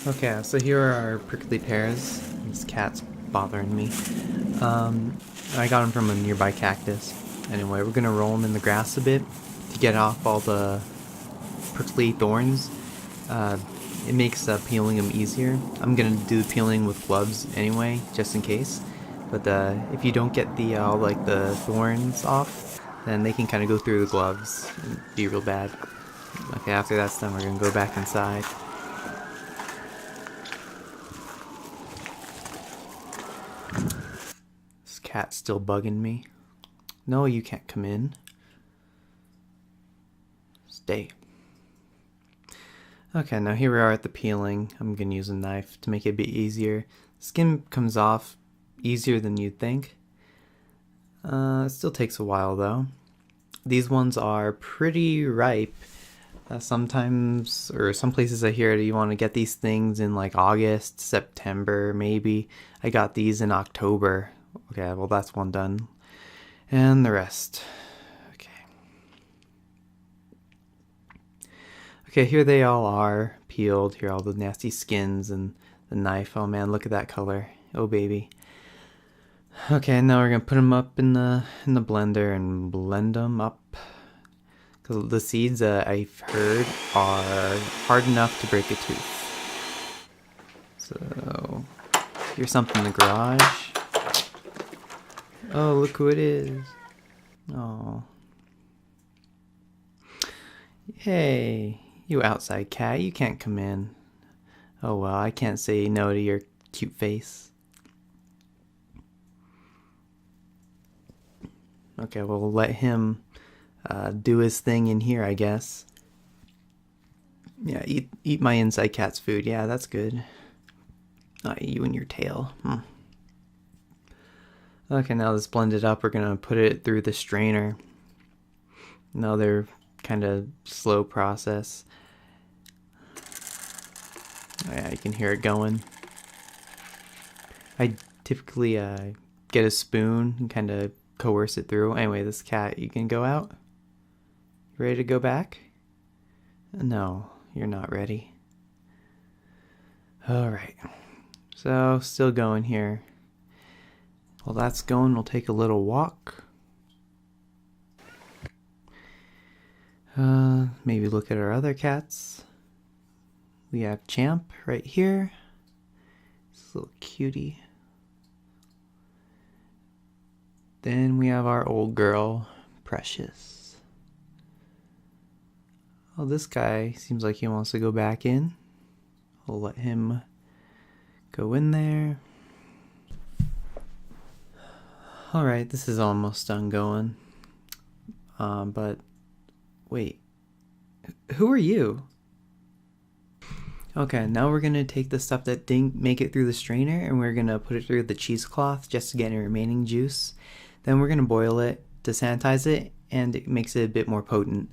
Okay, so here are our prickly pears. This cat's bothering me. I got them from a nearby cactus. Anyway, we're gonna roll them in the grass a bit to get off all the prickly thorns. It makes peeling them easier. I'm gonna do the peeling with gloves anyway, just in case. But if you don't get the like the thorns off, then they can kind of go through the gloves and be real bad. Okay, after that's done, we're gonna go back inside. This cat's still bugging me. No, you can't come in. Stay. Okay, now here we are at the peeling. I'm gonna use a knife to make it a bit easier. Skin comes off easier than you'd think. It still takes a while though. These ones are pretty ripe. Sometimes, or some places I hear you want to get these things in like August, September, maybe. I got these in October. Okay, well that's one done. And the rest. Okay, here they all are, peeled. Here are all the nasty skins and the knife. Oh man, look at that color. Oh baby. Okay, now we're gonna put them up in the blender and blend them up. Because the seeds, I've heard, are hard enough to break a tooth. So, here's something in the garage. Oh, look who it is. Oh. Hey, you outside cat, you can't come in. Oh well, I can't say no to your cute face. Okay, well, we'll let him do his thing in here, I guess. Yeah, eat my inside cat's food. Yeah, that's good. You and your tail. Okay, now let's blend it up. We're gonna put it through the strainer. Another kind of slow process. Oh, yeah, you can hear it going. I typically get a spoon and kind of coerce it through. Anyway, this cat, you can go out. You ready to go back? No, you're not ready. Alright. So, still going here. While that's going, we'll take a little walk. Maybe look at our other cats. We have Champ right here. This little cutie. Then we have our old girl, Precious. Oh, this guy seems like he wants to go back in. We'll let him go in there. Alright, this is almost done going. But wait, who are you? Okay, now we're gonna take the stuff that didn't make it through the strainer and we're gonna put it through the cheesecloth just to get any remaining juice. Then we're gonna boil it to sanitize it, and it makes it a bit more potent.